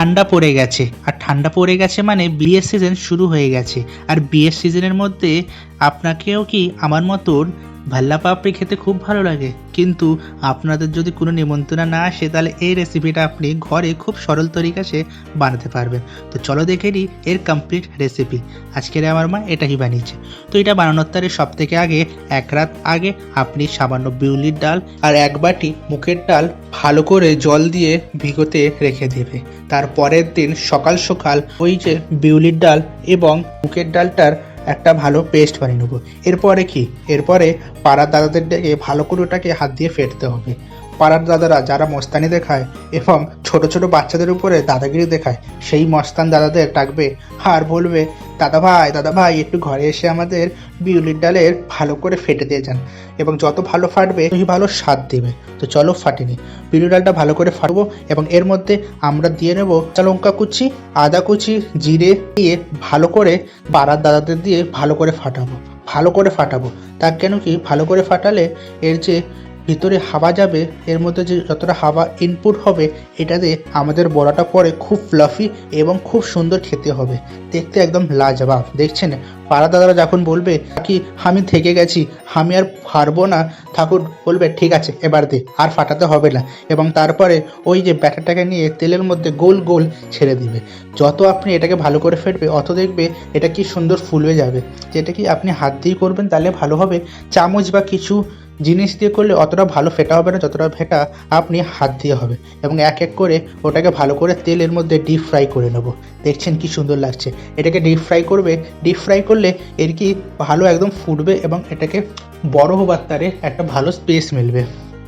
ঠান্ডা পড়ে গেছে, আর ঠান্ডা পড়ে গেছে মানে বিয়ের সিজন শুরু হয়ে গেছে। আর বিয়ের সিজনের মধ্যে আপনাকেও কি আমার মতন ভাল্লা পাপড়ি খেতে খুব ভালো লাগে, কিন্তু আপনাদের যদি কোনো নিমন্ত্রণ না আসে তাহলে এই রেসিপিটা আপনি ঘরে খুব সরল তরিকা সে বানাতে পারবেন। তো চলো দেখে নিই এর কমপ্লিট রেসিপি। আজকের আমার মা এটাই বানিয়েছে। তো এটা বানানোর তারে সব থেকে আগে এক রাত আগে আপনি সামান্য বিউলির ডাল আর এক বাটি মুগের ডাল ভালো করে জল দিয়ে ভিগোতে রেখে দেবে। তার পরের দিন সকাল সকাল ওই যে বিউলির ডাল এবং মুগের ডালটার একটা ভালো পেস্ট বানিয়ে নেবো। এরপরে কি, এরপরে পাড়ার দাদাদের ডেকে ভালো করে ওটাকে হাত দিয়ে ফেটতে হবে। পাড়ার দাদারা যারা মস্তানি দেখায় এবং ছোট ছোট বাচ্চাদের উপরে দাদাগিরি দেখায়, সেই মস্তান দাদাদের ডাকবে আর বলবে, দাদা ভাই একটু ঘরে এসে আমাদের বিউলির ডালের ভালো করে ফেটে দিয়ে যান, এবং যত ভালো ফাটবে ততই ভালো স্বাদ দেবে। তো চলো ফাটিনি বিউলির ডালটা ভালো করে ফাটবো, এবং এর মধ্যে আমরা দিয়ে নেবো কাঁচা লঙ্কা কুচি, আদা কুচি, জিরে দিয়ে ভালো করে পাড়ার দাদাদের দিয়ে ভালো করে ফাটাবো। তার কেন কি, ভালো করে ফাটালে এর যে ভিতরে হাওয়া যাবে, এর মধ্যে যে যতটা হাওয়া ইনপুট হবে, এটাতে আমাদের বড়াটা পরে খুব ফ্লাফি এবং খুব সুন্দর খেতে হবে, দেখতে একদম লাজবাব। দেখছেন পাড়া দাদারা যখন বলবে কি আমি থেকে গেছি, আমি আর পারবো না, ঠাকুর বলবে ঠিক আছে এবার দে, আর ফাটাতে হবে না, এবং তারপরে ওই যে ব্যাটারটাকে নিয়ে তেলের মধ্যে গোল গোল ছেড়ে দিবে। যত আপনি এটাকে ভালো করে ফেটবে অত দেখবে এটা কি সুন্দর ফুলবে যাবে। যেটা কি আপনি হাত দিয়ে করবেন তাহলে ভালো হবে, চামচ বা কিছু জিনিস দিয়ে করলে অতটা ভালো ফেটা হবে না যতটা ফেটা আপনি হাত দিয়ে হবে। এবং এক এক করে ওটাকে ভালো করে তেলের মধ্যে ডিপ ফ্রাই করে নেব। দেখছেন কি সুন্দর লাগছে। এটাকে ডিপ ফ্রাই করবে, ডিপ ফ্রাই করলে এর কি ভালো একদম ফুটবে এবং এটাকে বড় হবার তারে একটা ভালো স্পেস মিলবে।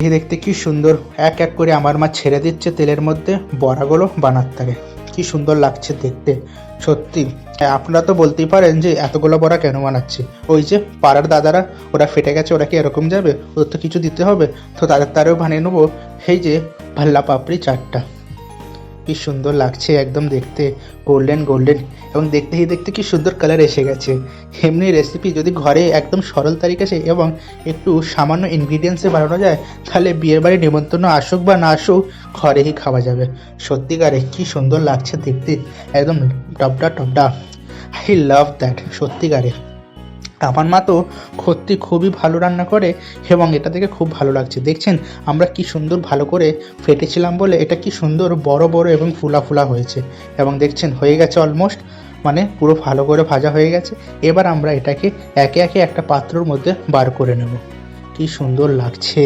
এই দেখতে কি সুন্দর এক এক করে আমার মা ছেড়ে দিচ্ছে তেলের মধ্যে বড়াগুলো বানাতে থাকে, কি সুন্দর লাগছে দেখতে। সত্যি আপনারা তো বলতেই পারেন যে এতগুলো বড়া কেন বানাচ্ছি, ওই যে পাড়ার দাদারা ওরা ফেটে গেছে, ওরা কি এরকম যাবে, ওদের তো কিছু দিতে হবে, তো তাদের তারেও বানিয়ে নেবো এই যে ভাল্লা পাপড়ি চাটটা। কি সুন্দর লাগছে একদম দেখতে, গোল্ডেন গোল্ডেন, এবং দেখতে কি সুন্দর কালার এসে গেছে। এমনি রেসিপি যদি ঘরে একদম সরল তারিখে এবং একটু সামান্য ইনগ্রিডিয়েন্টসে বানানো যায়, তাহলে বিয়ের বাড়ি নিমন্ত্রণ আসুক বা না আসুক ঘরেই খাওয়া যাবে। সত্যিকারে কি সুন্দর লাগছে দেখতে, একদম টপডা। I love that. সত্যিকারে আমার মা তো সত্যি খুবই ভালো রান্না করে, এবং এটা দেখে খুব ভালো লাগছে। দেখছেন আমরা কি সুন্দর ভালো করে ফেটেছিলাম বলে এটা কি সুন্দর বড় বড় এবং ফুলা হয়েছে, এবং দেখছেন হয়ে গেছে অলমোস্ট, মানে পুরো ভালো করে ভাজা হয়ে গেছে। এবার আমরা এটাকে একে একে একটা পাত্রর মধ্যে বার করে নেব। কি সুন্দর লাগছে।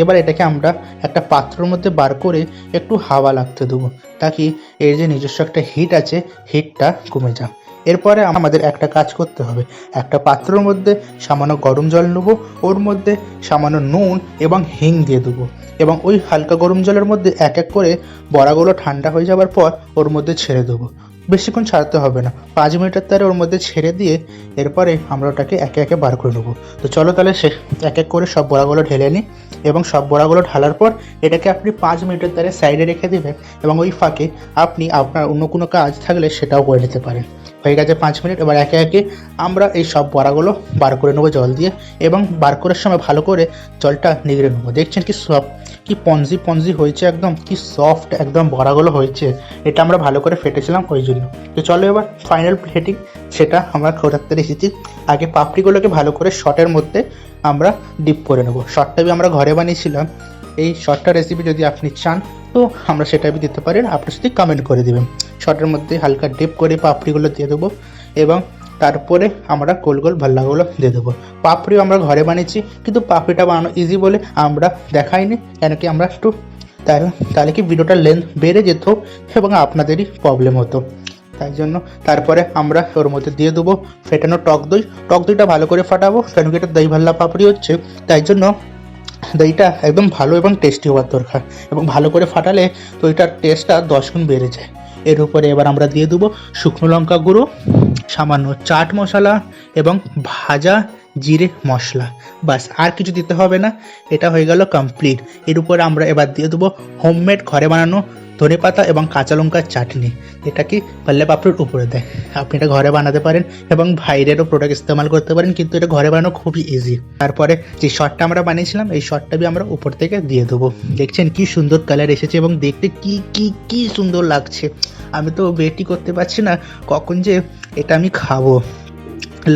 এবার এটাকে আমরা একটা পাত্রের মধ্যে বার করে একটু হাওয়া লাগতে দেবো, তাকি এর যে নিজস্ব একটা হিট আছে হিটটা কমে যাক। এরপরে আমাদের একটা কাজ করতে হবে, একটা পাত্রের মধ্যে সামান্য গরম জল নেবো, ওর মধ্যে সামান্য নুন এবং হিং দিয়ে দেবো, এবং ওই হালকা গরম জলের মধ্যে এক এক করে বড়াগুলো ঠান্ডা হয়ে যাওয়ার পর ওর মধ্যে ছেড়ে দেবো। বেশিক্ষণ ছাড়তে হবে না, 5 মিনিটের তারে ওর মধ্যে ছেড়ে দিয়ে এরপরে আমরা ওটাকে একে একে বার করে নেবো। তো চলো তাহলে সে এক এক করে সব বড়াগুলো ঢেলে নিই, এবং সব বড়াগুলো ঢালার পর এটাকে আপনি 5 মিনিটের তারে সাইডে রেখে দেবেন, এবং ওই ফাঁকে আপনি আপনার অন্য কোনো কাজ থাকলে সেটাও করে নিতে পারেন। হয়ে গেছে 5 মিনিট। এবার একে একে আমরা এই সব বড়াগুলো বার করে নেবো জল দিয়ে, এবং বার করার সময় ভালো করে জলটা নিগড়ে নেবো। দেখছেন কি সব কি পঞ্জি হয়েছে, একদম কি সফট একদম বড়াগুলো হয়েছে, এটা আমরা ভালো করে ফেটেছিলাম ওই জন্য। তো চলো এবার ফাইনাল প্লেটিং সেটা আমরা ঘোরাতে এসেছি। আগে পাপড়িগুলোকে ভালো করে শর্টের মধ্যে আমরা ডিপ করে নেবো। শর্টটা আমরা ঘরে বানিয়েছিলাম, এই শর্টটা রেসিপি যদি আপনি চান তো আমরা সেটা দিতে পারেন, আপনি যদি কমেন্ট করে দেবেন। শর্টের মধ্যে হালকা ডিপ করে পাপড়িগুলো দিয়ে দেবো, এবং তারপরে আমরা গোল গোল ভাল্লাগুলো দিয়ে দেবো। পাপড়িও আমরা ঘরে বানিয়েছি, কিন্তু পাপড়িটা বানানো ইজি বলে আমরা দেখাইনি, কেন কি আমরা একটু তাহলে কি ভিডিওটার লেন্থ বেড়ে যেত এবং আপনাদেরই প্রবলেম হতো, তাই জন্য। তারপরে আমরা ওর মধ্যে দিয়ে দেবো ফেটানো টক দইটা ভালো করে ফাটাবো, কেন কি এটা দই ভাল্লা পাপড়ি হচ্ছে, তাই জন্য দইটা একদম ভালো এবং টেস্টি হওয়ার দরকার, এবং ভালো করে ফাটালে দইটার টেস্টটা 10 গুণ বেড়ে যায়। এর উপরে এবার আমরা দিয়ে দেবো শুকনো লঙ্কা গুঁড়ো, সামান্য চাট মশলা এবং ভাজা জিরে মশলা, বাস আর কিছু দিতে হবে না। এটা হয়ে গেল কমপ্লিট। এর উপরে আমরা এবার দিয়ে দেবো হোমমেড ঘরে বানানো ধনেপাতা এবং কাঁচা লঙ্কার চাটনি, এটা কি পাল্লে পাপড়ির উপরে দেয়। আপনি এটা ঘরে বানাতে পারেন এবং বাইরেরও প্রোডাক্ট ইস্তেমাল করতে পারেন, কিন্তু এটা ঘরে বানানো খুবই ইজি। তারপরে যে শটটা আমরা বানিয়েছিলাম এই শটটা আমরা উপর থেকে দিয়ে দেবো। দেখছেন কি সুন্দর কালার এসেছে এবং দেখতে কি কি কি সুন্দর লাগছে। আমি তো ওয়েটই করতে পারছি না কখন যে এটা আমি খাবো।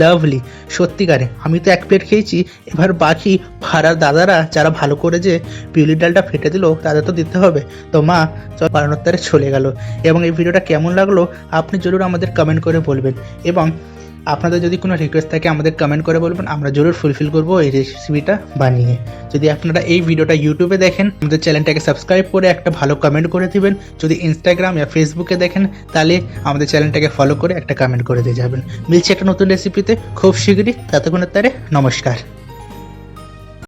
লাভলি, সত্যিকারে আমি তো এক প্লেট খেয়েছি, এবার বাকি ভাড়ার দাদারা যারা ভালো করে যে পিউলির ডালটা ফেটে দিল তাদের তো দিতে হবে। তো মা চল বানানোর তারে চলে গেল। এবং এই ভিডিওটা কেমন লাগলো আপনি জরুর আমাদের কমেন্ট করে বলবেন, এবং আপনাদের যদি কোনো রিকোয়েস্ট থাকে আমাদের কমেন্ট করে বলবেন, আমরা জরুর ফুলফিল করবো এই রেসিপিটা বানিয়ে। যদি আপনারা এই ভিডিওটা ইউটিউবে দেখেন আমাদের চ্যানেলটাকে সাবস্ক্রাইব করে একটা ভালো কমেন্ট করে দিবেন। যদি ইনস্টাগ্রাম বা ফেসবুকে দেখেন তাহলে আমাদের চ্যানেলটাকে ফলো করে একটা কমেন্ট করে দিয়ে যাবেন। মিলছে একটা নতুন রেসিপিতে খুব শীঘ্রই, ততক্ষণের তারে নমস্কার।